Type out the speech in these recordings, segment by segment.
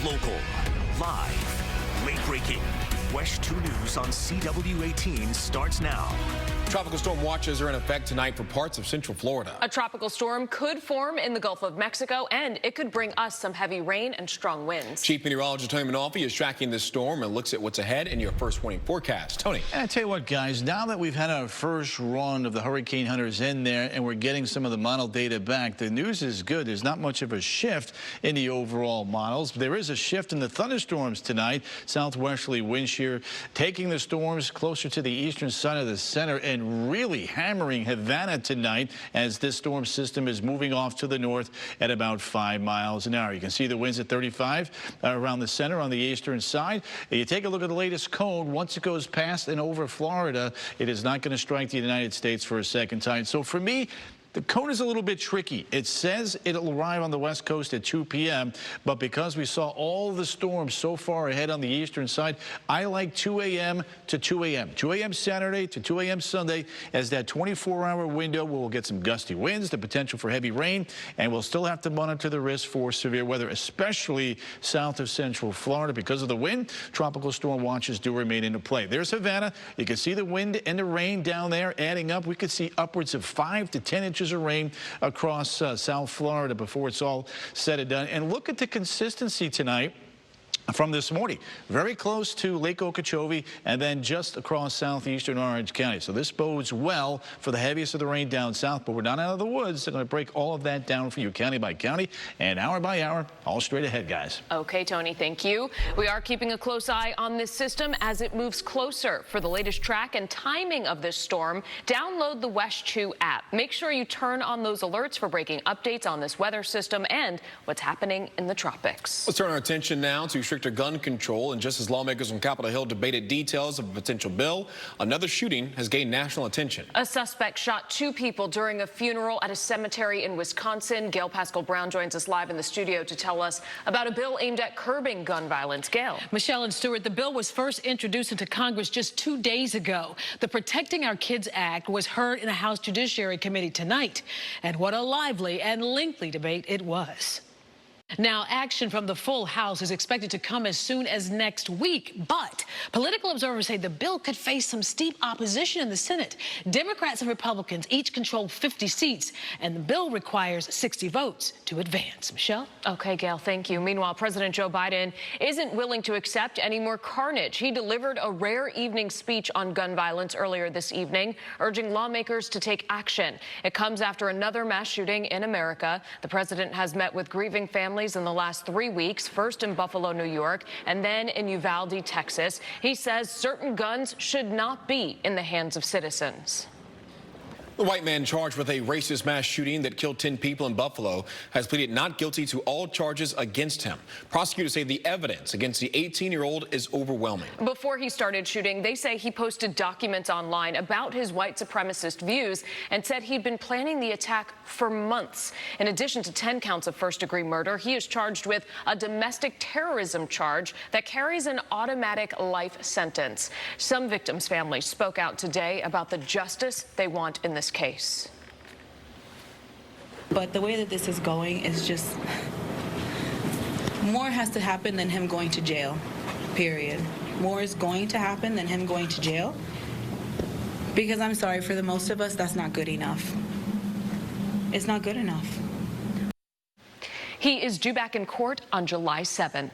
Local, live, late-breaking. WESH 2 News on CW18 starts now. Tropical storm watches are in effect tonight for parts of central Florida. A tropical storm could form in the Gulf of Mexico, and it could bring us some heavy rain and strong winds. Chief Meteorologist Tony Manalfi is tracking this storm and looks at what's ahead in your first warning forecast. Tony. And I tell you what, guys, now that we've had our first run of the hurricane hunters in there and we're getting some of the model data back, the news is good. There's not much of a shift in the overall models. There is a shift in the thunderstorms tonight. Southwesterly wind shear taking the storms closer to the eastern side of the center and really hammering Havana tonight as this storm system is moving off to the north at about 5 miles an hour. You can see the winds at 35 around the center on the eastern side. You take a look at the latest cone. Once it goes past and over Florida, it is not going to strike the United States for a second time. So for me, the cone is a little bit tricky. It says it'll arrive on the west coast at 2 p.m., but because we saw all the storms so far ahead on the eastern side, I like 2 a.m. to 2 a.m. 2 a.m. Saturday to 2 a.m. Sunday as that 24-hour window where we'll get some gusty winds, the potential for heavy rain, and we'll still have to monitor the risk for severe weather, especially south of central Florida. Because of the wind, tropical storm watches do remain into play. There's Havana. You can see the wind and the rain down there adding up. We could see upwards of 5 to 10 inches of rain across South Florida before it's all said and done. And look at the consistency tonight from this morning. Very close to Lake Okeechobee and then just across southeastern Orange County. So this bodes well for the heaviest of the rain down south, but we're not out of the woods. They're going to break all of that down for you county by county and hour by hour, all straight ahead, guys. Okay, Tony, thank you. We are keeping a close eye on this system as it moves closer. For the latest track and timing of this storm, download the WESH 2 app. Make sure you turn on those alerts for breaking updates on this weather system and what's happening in the tropics. Let's turn our attention now to stricter gun control. And just as lawmakers on Capitol Hill debated details of a potential bill, another shooting has gained national attention. A suspect shot 2 people during a funeral at a cemetery in Wisconsin. Gail Pascal Brown joins us live in the studio to tell us about a bill aimed at curbing gun violence. Gail. Michelle and Stewart, the bill was first introduced into Congress just 2 days ago. The Protecting Our Kids Act was heard in a House Judiciary Committee tonight. And what a lively and lengthy debate it was. Now, action from the full House is expected to come as soon as next week, but political observers say the bill could face some steep opposition in the Senate. Democrats and Republicans each control 50 seats, and the bill requires 60 votes to advance. Michelle? Okay, Gail, thank you. Meanwhile, President Joe Biden isn't willing to accept any more carnage. He delivered a rare evening speech on gun violence earlier this evening, urging lawmakers to take action. It comes after another mass shooting in America. The president has met with grieving families in the last 3 weeks, first in Buffalo, New York, and then in Uvalde, Texas. He says certain guns should not be in the hands of citizens. The white man charged with a racist mass shooting that killed 10 people in Buffalo has pleaded not guilty to all charges against him. Prosecutors say the evidence against the 18-year-old is overwhelming. Before he started shooting, they say he posted documents online about his white supremacist views and said he'd been planning the attack for months. In addition to 10 counts of first-degree murder, he is charged with a domestic terrorism charge that carries an automatic life sentence. Some victims' families spoke out today about the justice they want in this case. But the way that this is going is just more has to happen than him going to jail, period. More is going to happen than him going to jail, because I'm sorry, for the most of us, that's not good enough. It's not good enough. He is due back in court on July 7th.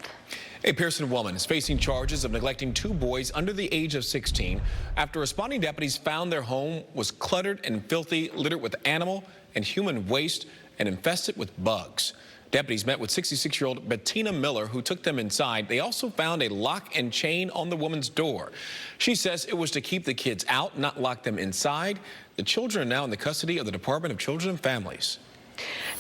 A Pearson woman is facing charges of neglecting 2 boys under the age of 16 after responding deputies found their home was cluttered and filthy, littered with animal and human waste, and infested with bugs. Deputies met with 66-year-old Bettina Miller, who took them inside. They also found a lock and chain on the woman's door. She says it was to keep the kids out, not lock them inside. The children are now in the custody of the Department of Children and Families.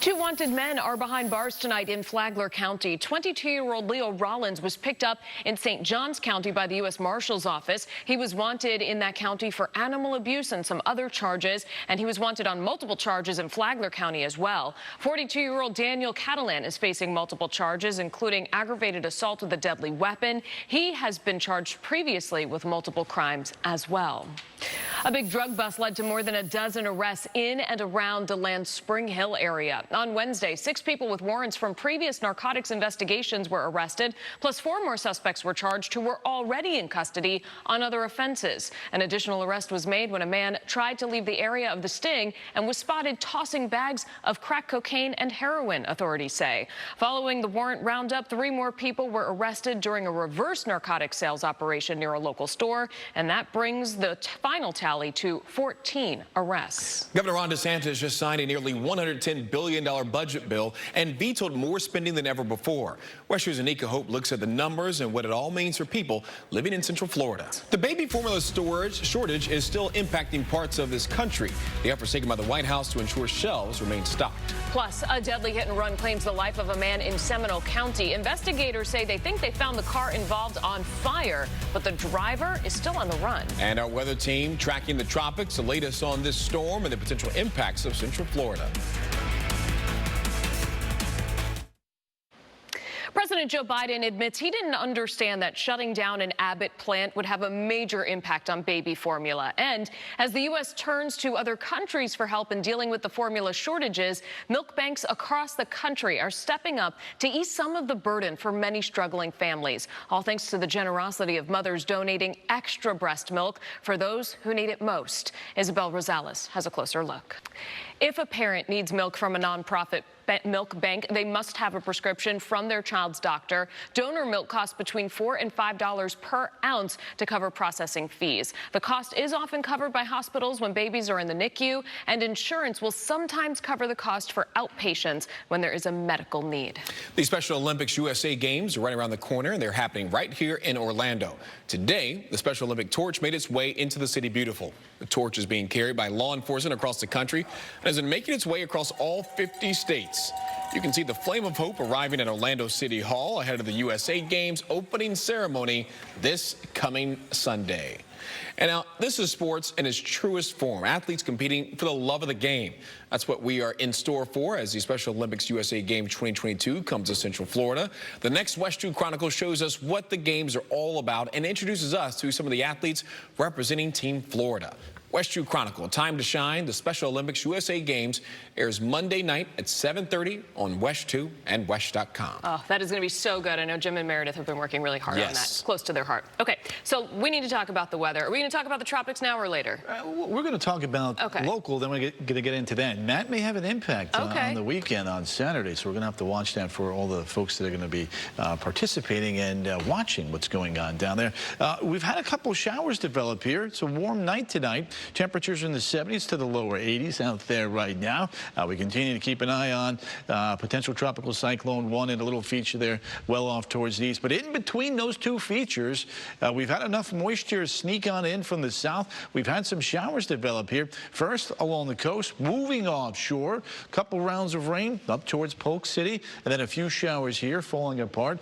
2 wanted men are behind bars tonight in Flagler County. 22-year-old Leo Rollins was picked up in St. Johns County by the U.S. Marshal's Office. He was wanted in that county for animal abuse and some other charges, and he was wanted on multiple charges in Flagler County as well. 42-year-old Daniel Catalan is facing multiple charges, including aggravated assault with a deadly weapon. He has been charged previously with multiple crimes as well. A big drug bust led to more than a dozen arrests in and around Deland's Spring Hill area. On Wednesday, 6 people with warrants from previous narcotics investigations were arrested, plus 4 more suspects were charged who were already in custody on other offenses. An additional arrest was made when a man tried to leave the area of the sting and was spotted tossing bags of crack cocaine and heroin, authorities say. Following the warrant roundup, 3 more people were arrested during a reverse narcotics sales operation near a local store, and that brings the final tally to 14 arrests. Governor Ron DeSantis just signed a nearly $110 billion budget bill and vetoed more spending than ever before. WESH News' Anika Hope looks at the numbers and what it all means for people living in Central Florida. The baby formula shortage is still impacting parts of this country. The efforts taken by the White House to ensure shelves remain stocked. Plus, a deadly hit-and-run claims the life of a man in Seminole County. Investigators say they think they found the car involved on fire, but the driver is still on the run. And our weather team tracking the tropics, the latest on this storm and the potential impacts of Central Florida. President Joe Biden admits he didn't understand that shutting down an Abbott plant would have a major impact on baby formula. And as the U.S. turns to other countries for help in dealing with the formula shortages, milk banks across the country are stepping up to ease some of the burden for many struggling families, all thanks to the generosity of mothers donating extra breast milk for those who need it most. Isabel Rosales has a closer look. If a parent needs milk from a nonprofit milk bank, they must have a prescription from their child's doctor. Donor milk costs between $4 and $5 per ounce to cover processing fees. The cost is often covered by hospitals when babies are in the NICU, and insurance will sometimes cover the cost for outpatients when there is a medical need. The Special Olympics USA Games are right around the corner, and they're happening right here in Orlando. Today, the Special Olympic torch made its way into the City Beautiful. The torch is being carried by law enforcement across the country and has been making its way across all 50 states. You can see the Flame of Hope arriving at Orlando City Hall ahead of the USA Games opening ceremony this coming Sunday. And now, this is sports in its truest form. Athletes competing for the love of the game. That's what we are in store for as the Special Olympics USA Games 2022 comes to Central Florida. The next WESH 2 Chronicle shows us what the games are all about and introduces us to some of the athletes representing Team Florida. WESH 2 Chronicle, Time to Shine, the Special Olympics USA Games airs Monday night at 7:30 on WESH 2 and WESH.com. Oh, that is going to be so good. I know Jim and Meredith have been working really hard on that. It's close to their heart. Okay, so we need to talk about the weather. Are we going to talk about the tropics now or later? We're going to talk about local, then we're going to get into that. And that may have an impact on the weekend on Saturday, so we're going to have to watch that for all the folks that are going to be participating and watching what's going on down there. We've had a couple showers develop here. It's a warm night tonight. Temperatures in the 70s to the lower 80s out there right now. We continue to keep an eye on potential tropical cyclone 1 and a little feature there well off towards the east. But in between those two features, we've had enough moisture sneak on in from the south. We've had some showers develop here. First along the coast, moving offshore. A couple rounds of rain up towards Polk City, and then a few showers here falling apart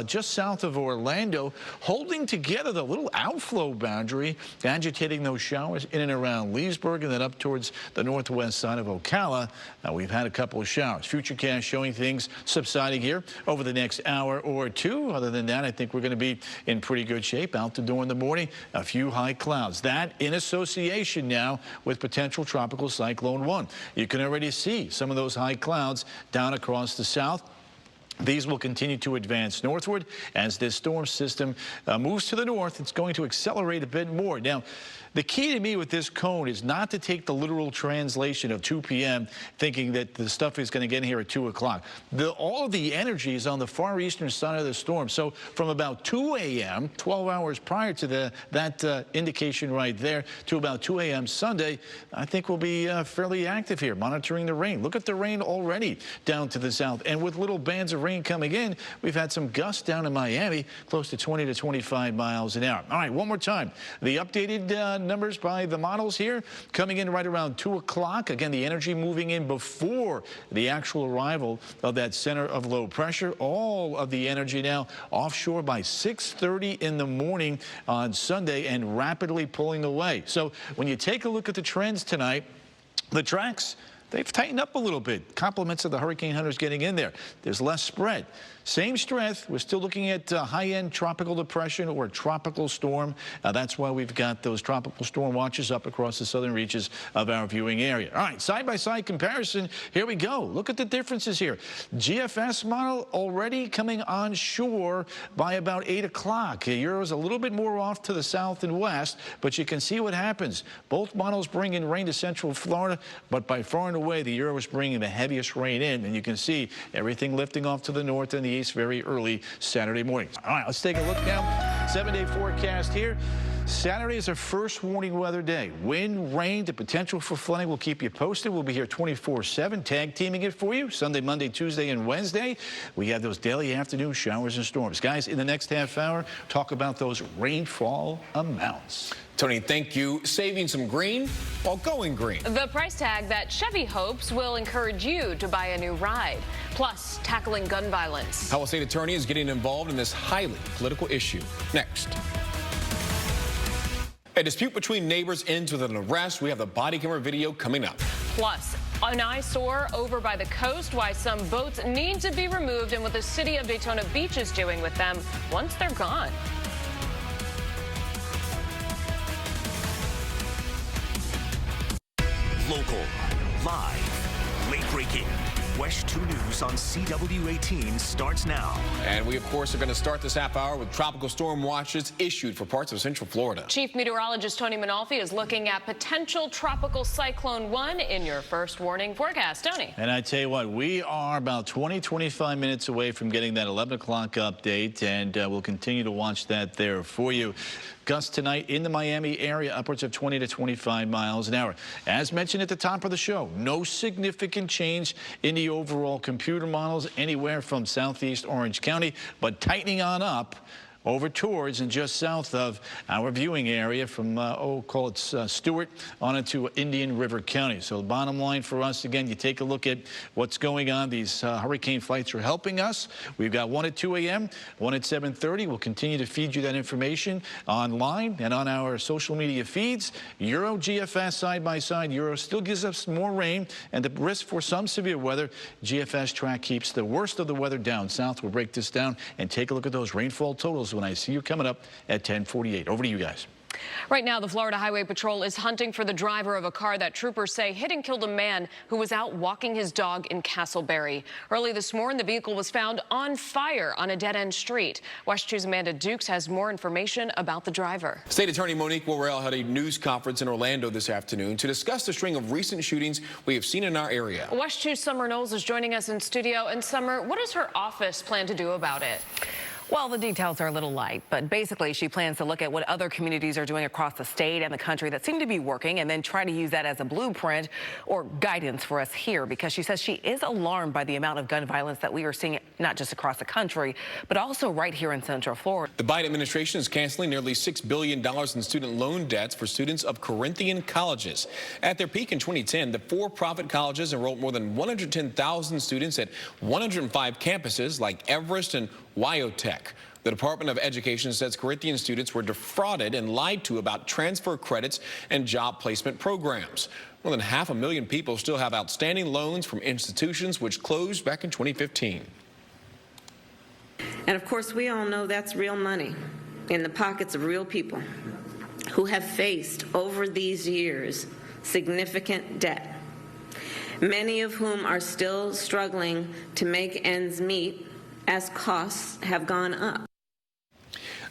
just south of Orlando, holding together the little outflow boundary, agitating those showers in and around Leesburg, and then up towards the northwest side of Ocala. We've had a couple of showers. Futurecast showing things subsiding here over the next hour or two. Other than that, I think we're going to be in pretty good shape out the door in the morning. A few high clouds. That in association now with potential tropical cyclone 1. You can already see some of those high clouds down across the south. These will continue to advance northward as this storm system moves to the north. It's going to accelerate a bit more. Now, the key to me with this cone is not to take the literal translation of 2 p.m. thinking that the stuff is going to get here at 2 o'clock. All of the energy is on the far eastern side of the storm. So from about 2 a.m., 12 hours prior to that indication right there, to about 2 a.m. Sunday, I think we'll be fairly active here, monitoring the rain. Look at the rain already down to the south. And with little bands of rain coming in, we've had some gusts down in Miami, close to 20 to 25 miles an hour. All right, one more time. The updated numbers by the models here coming in right around 2 o'clock. Again, the energy moving in before the actual arrival of that center of low pressure. All of the energy now offshore by 6:30 in the morning on Sunday and rapidly pulling away. So when you take a look at the trends tonight, the tracks they've tightened up a little bit. Compliments of the hurricane hunters getting in there. There's less spread. Same strength. We're still looking at high-end tropical depression or tropical storm. That's why we've got those tropical storm watches up across the southern reaches of our viewing area. All right, side-by-side comparison. Here we go. Look at the differences here. GFS model already coming on shore by about 8 o'clock. Euro's a little bit more off to the south and west, but you can see what happens. Both models bring in rain to central Florida, but by far and away, the Euro is bringing the heaviest rain in, and you can see everything lifting off to the north and the east very early Saturday morning. All right, let's take a look now. 7-day forecast here. Saturday is our first warning weather day. Wind, rain, the potential for flooding will keep you posted. We'll be here 24/7, tag teaming it for you. Sunday, Monday, Tuesday, and Wednesday. We have those daily afternoon showers and storms. Guys, in the next half hour, talk about those rainfall amounts. Tony, thank you. Saving some green while going green. The price tag that Chevy hopes will encourage you to buy a new ride. Plus, tackling gun violence. How a state attorney is getting involved in this highly political issue. Next. A dispute between neighbors ends with an arrest. We have the body camera video coming up. Plus, an eyesore over by the coast, why some boats need to be removed, and what the city of Daytona Beach is doing with them once they're gone. Local, live, late-breaking. WESH 2 News on CW18 starts now. And we, of course, are going to start this half hour with tropical storm watches issued for parts of central Florida. Chief Meteorologist Tony Manalfi is looking at potential tropical cyclone 1 in your first warning forecast. Tony. And I tell you what, we are about 20-25 minutes away from getting that 11 o'clock update, and we'll continue to watch that there for you. Gusts tonight in the Miami area, upwards of 20 to 25 miles an hour. As mentioned at the top of the show, no significant change in the overall computer models anywhere from southeast Orange County, but tightening on up over towards and just south of our viewing area from, call it Stewart on into Indian River County. So the bottom line for us, again, you take a look at what's going on. These hurricane flights are helping us. We've got one at 2 a.m., one at 7:30. We'll continue to feed you that information online and on our social media feeds. Euro, GFS, side by side. Euro still gives us more rain and the risk for some severe weather. GFS track keeps the worst of the weather down south. We'll break this down and take a look at those rainfall totals when I see you coming up at 10:48. Over to you guys. Right now, the Florida Highway Patrol is hunting for the driver of a car that troopers say hit and killed a man who was out walking his dog in Castleberry. Early this morning, the vehicle was found on fire on a dead-end street. WESH 2's Amanda Dukes has more information about the driver. State Attorney Monique Worrell had a news conference in Orlando this afternoon to discuss the string of recent shootings we have seen in our area. WESH 2's Summer Knowles is joining us in studio. And Summer, what does her office plan to do about it? Well, the details are a little light, but basically she plans to look at what other communities are doing across the state and the country that seem to be working and then try to use that as a blueprint or guidance for us here, because she says she is alarmed by the amount of gun violence that we are seeing not just across the country, but also right here in Central Florida. The Biden administration is canceling nearly $6 billion in student loan debts for students of Corinthian colleges. At their peak in 2010, the for-profit colleges enrolled more than 110,000 students at 105 campuses like Everest and Wyotech. The Department of Education says Corinthian students were defrauded and lied to about transfer credits and job placement programs. More than 500,000 people still have outstanding loans from institutions which closed back in 2015. And of course, we all know that's real money in the pockets of real people who have faced over these years significant debt, many of whom are still struggling to make ends meet as costs have gone up.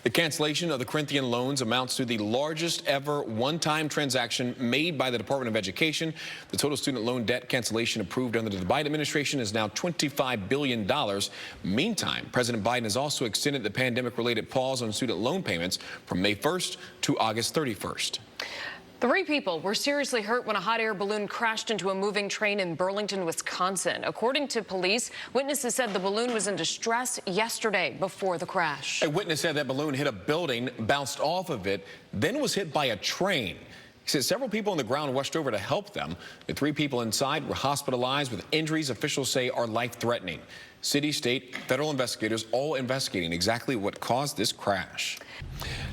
The cancellation of the Corinthian loans amounts to the largest ever one-time transaction made by the Department of Education. The total student loan debt cancellation approved under the Biden administration is now $25 billion. Meantime, President Biden has also extended the pandemic-related pause on student loan payments from May 1st to August 31st. 3 people were seriously hurt when a hot air balloon crashed into a moving train in Burlington, Wisconsin. According to police, witnesses said the balloon was in distress yesterday before the crash. A witness said that balloon hit a building, bounced off of it, then was hit by a train. He said several people on the ground rushed over to help them. The 3 people inside were hospitalized with injuries officials say are life-threatening. City, state, federal investigators all investigating exactly what caused this crash.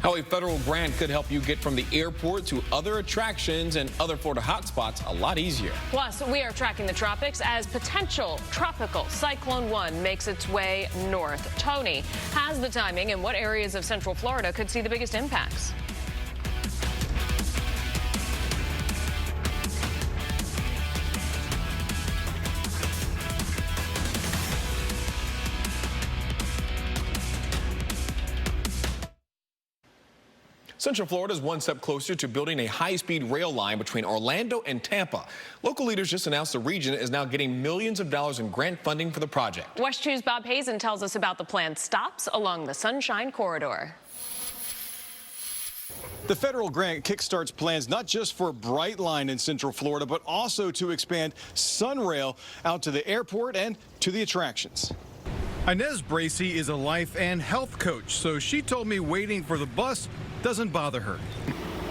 How a federal grant could help you get from the airport to other attractions and other Florida hotspots a lot easier. Plus, we are tracking the tropics as potential tropical Cyclone 1 makes its way north. Tony has the timing and what areas of Central Florida could see the biggest impacts. Central Florida is one step closer to building a high-speed rail line between Orlando and Tampa. Local leaders just announced the region is now getting millions of dollars in grant funding for the project. WESH 2's Bob Hazen tells us about the planned stops along the Sunshine Corridor. The federal grant kickstarts plans not just for Brightline in Central Florida, but also to expand Sunrail out to the airport and to the attractions. Inez Bracey is a life and health coach, so she told me waiting for the bus doesn't bother her.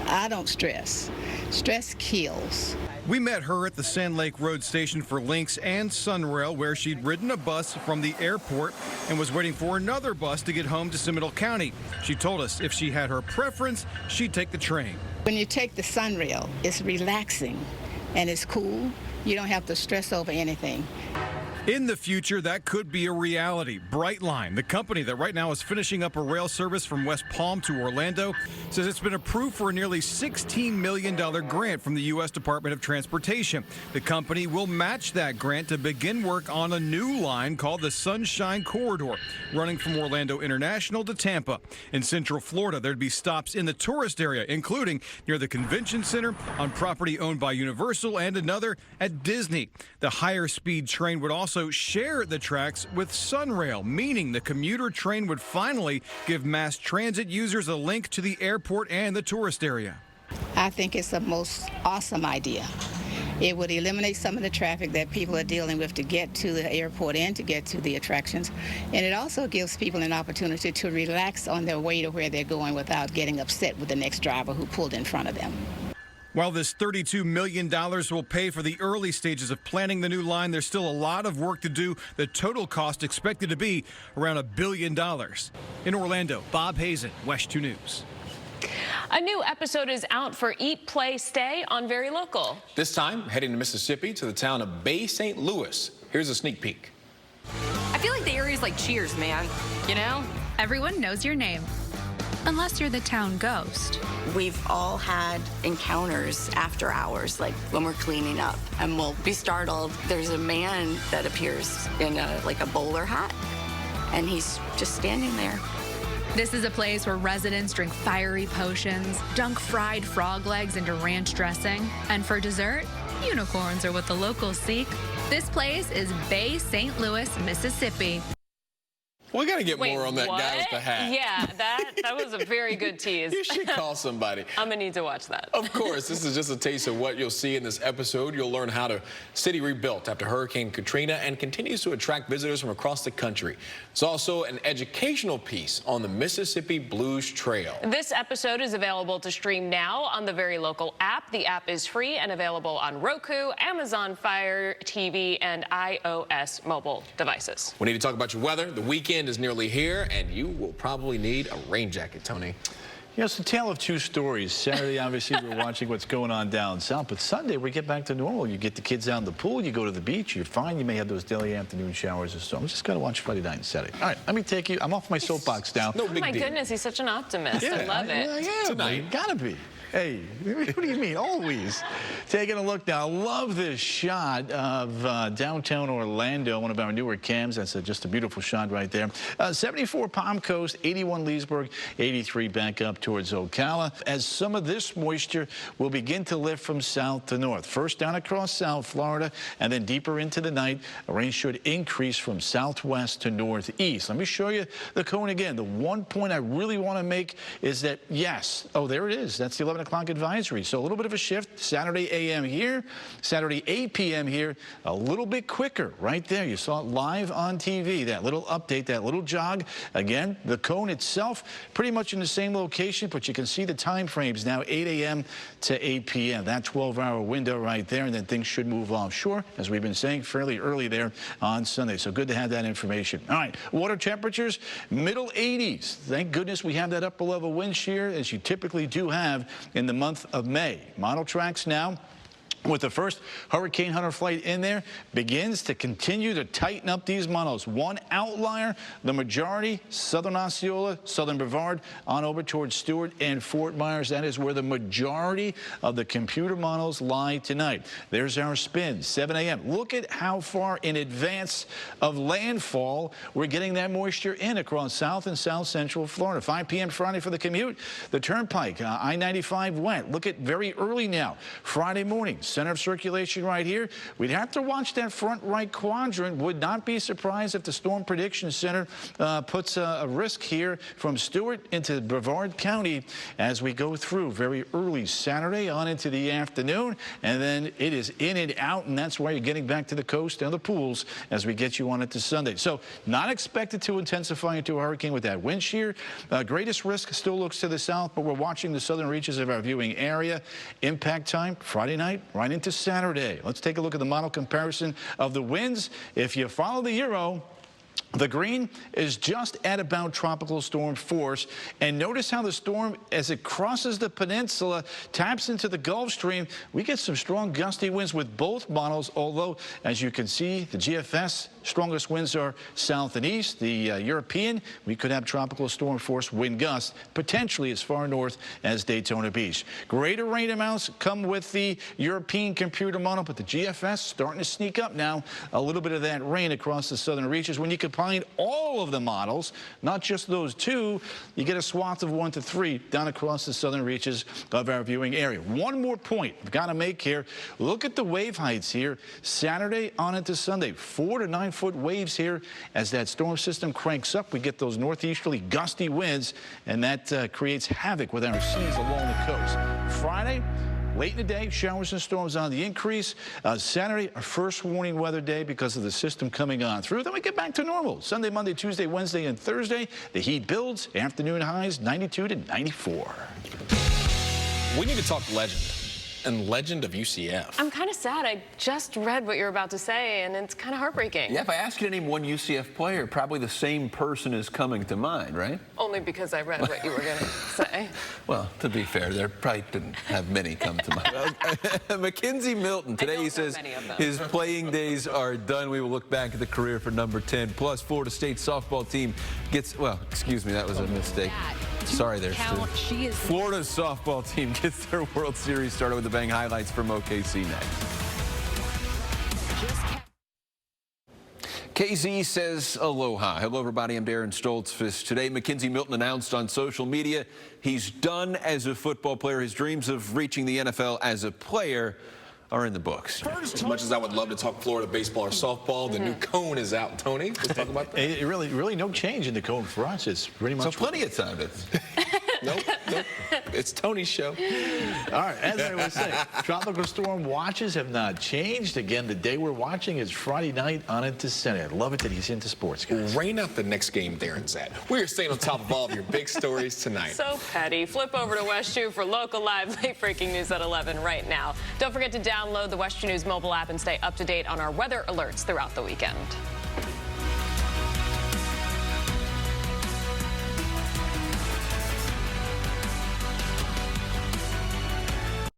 I don't stress. Stress kills. We met her at the Sand Lake Road station for Lynx and Sunrail, where she'd ridden a bus from the airport and was waiting for another bus to get home to Seminole County. She told us if she had her preference, she'd take the train. When you take the Sunrail, it's relaxing and it's cool. You don't have to stress over anything. In the future, that could be a reality. Brightline, the company that right now is finishing up a rail service from West Palm to Orlando, says it's been approved for a nearly $16 million grant from the U.S. Department of Transportation. The company will match that grant to begin work on a new line called the Sunshine Corridor, running from Orlando International to Tampa. In Central Florida, there'd be stops in the tourist area, including near the Convention Center, on property owned by Universal, and another at Disney. The higher speed train would also share the tracks with Sunrail, meaning the commuter train would finally give mass transit users a link to the airport and the tourist area. I think it's the most awesome idea. It would eliminate some of the traffic that people are dealing with to get to the airport and to get to the attractions. And it also gives people an opportunity to relax on their way to where they're going without getting upset with the next driver who pulled in front of them. While this $32 million will pay for the early stages of planning the new line, there's still a lot of work to do. The total cost expected to be around $1 billion. In Orlando, Bob Hazen, WESH 2 News. A new episode is out for Eat, Play, Stay on Very Local. This time, heading to Mississippi to the town of Bay St. Louis. Here's a sneak peek. I feel like the area's like Cheers, man. You know? Everyone knows your name. Unless you're the town ghost. We've all had encounters after hours, like when we're cleaning up, and we'll be startled. There's a man that appears in a bowler hat, and he's just standing there. This is a place where residents drink fiery potions, dunk fried frog legs into ranch dressing, and for dessert, unicorns are what the locals seek. This place is Bay St. Louis, Mississippi. We got to get more on that guy with the hat. Yeah, that was a very good tease. You should call somebody. I'm going to need to watch that. Of course, this is just a taste of what you'll see in this episode. You'll learn how the city rebuilt after Hurricane Katrina and continues to attract visitors from across the country. It's also an educational piece on the Mississippi Blues Trail. This episode is available to stream now on the Very Local app. The app is free and available on Roku, Amazon Fire TV, and iOS mobile devices. We need to talk about your weather. The weekend is nearly here, and you will probably need a rain jacket, Tony. Yeah, it's a tale of two stories. Saturday, obviously, we're watching what's going on down south. But Sunday, we get back to normal. You get the kids out in the pool. You go to the beach. You're fine. You may have those daily afternoon showers or so. I'm just going to watch Friday night and Saturday. All right, let me take you. I'm off my soapbox now. No big Oh, my deal. goodness, he's such an optimist. Yeah, I love it. Yeah, Tonight. Gotta be. Hey, what do you mean? Always. Taking a look now. I love this shot of downtown Orlando, one of our newer cams. That's just a beautiful shot right there. 74 Palm Coast, 81 Leesburg, 83 back up towards Ocala. As some of this moisture will begin to lift from south to north. First down across South Florida, and then deeper into the night, rain should increase from southwest to northeast. Let me show you the cone again. The one point I really want to make is that, yes, oh, there it is. That's the 11 o'clock advisory. So a little bit of a shift. Saturday a.m. here, Saturday 8 p.m. here, a little bit quicker right there. You saw it live on TV, that little update, that little jog. Again, the cone itself pretty much in the same location, but you can see the time frames now, 8 a.m. to 8 p.m. That 12-hour window right there, and then things should move offshore, as we've been saying, fairly early there on Sunday. So good to have that information. All right, water temperatures, middle 80s. Thank goodness we have that upper level wind shear, as you typically do have in the month of May. Model tracks now, with the first Hurricane Hunter flight in there, begins to continue to tighten up these models. One outlier, the majority, southern Osceola, southern Brevard, on over towards Stewart and Fort Myers. That is where the majority of the computer models lie tonight. There's our spin, 7 a.m. Look at how far in advance of landfall we're getting that moisture in across south and south central Florida. 5 p.m. Friday for the commute. The Turnpike, I-95 wet. Look at very early now, Friday morning. Center of circulation right here. We'd have to watch that front right quadrant. Would not be surprised if the Storm Prediction Center puts a risk here from Stewart into Brevard County as we go through very early Saturday on into the afternoon. And then it is in and out, and that's why you're getting back to the coast and the pools as we get you on into Sunday. So not expected to intensify into a hurricane with that wind shear. Greatest risk still looks to the south, but we're watching the southern reaches of our viewing area. Impact time Friday night, right into Saturday. Let's take a look at the model comparison of the winds. If you follow the Euro, the green is just at about tropical storm force. And notice how the storm, as it crosses the peninsula, taps into the Gulf Stream. We get some strong gusty winds with both models, although, as you can see, the GFS strongest winds are south and east. The European, we could have tropical storm force wind gusts, potentially as far north as Daytona Beach. Greater rain amounts come with the European computer model, but the GFS starting to sneak up now. A little bit of that rain across the southern reaches. When you combine all of the models, not just those two, you get a swath of 1 to 3 down across the southern reaches of our viewing area. One more point I've got to make here. Look at the wave heights here. Saturday on into Sunday, 4 to 9 foot waves here as that storm system cranks up. We get those northeasterly gusty winds, and that creates havoc with our seas along the coast. Friday, late in the day, showers and storms on the increase. Saturday, our first warning weather day because of the system coming on through. Then we get back to normal. Sunday, Monday, Tuesday, Wednesday, and Thursday, the heat builds. Afternoon highs 92 to 94. We need to talk legend and legend of UCF. I'm kind of sad. I just read what you're about to say, and it's kind of heartbreaking. Yeah, if I ask you to name one UCF player, probably the same person is coming to mind, right? Only because I read what you were going to say. Well, to be fair, there probably didn't have many come to mind. Mackenzie Milton, today he says his playing days are done. We will look back at the career for number 10. Plus, Florida State softball team gets, well, excuse me, that was a mistake. Sorry there, Stu. Florida's softball team gets their World Series started with the bang. Highlights from OKC next. KZ says aloha. Hello, everybody. I'm Darren Stoltzfus. Today, Mackenzie Milton announced on social media he's done as a football player. His dreams of reaching the NFL as a player are in the books. As much as I would love to talk Florida baseball or softball, the new cone is out. Tony, let's talk about that. It really no change in the cone for us. It's pretty much. So plenty of time. Nope. It's Tony's show. All right, as I was saying, tropical storm watches have not changed. Again, the day we're watching is Friday night on into Sunday. I love it that he's into sports, guys. Rain out the next game Darren's at. We are staying on top of all of your big stories tonight. So petty. Flip over to WESH 2 for local live late breaking news at 11 right now. Don't forget to download the WESH 2 News mobile app and stay up to date on our weather alerts throughout the weekend.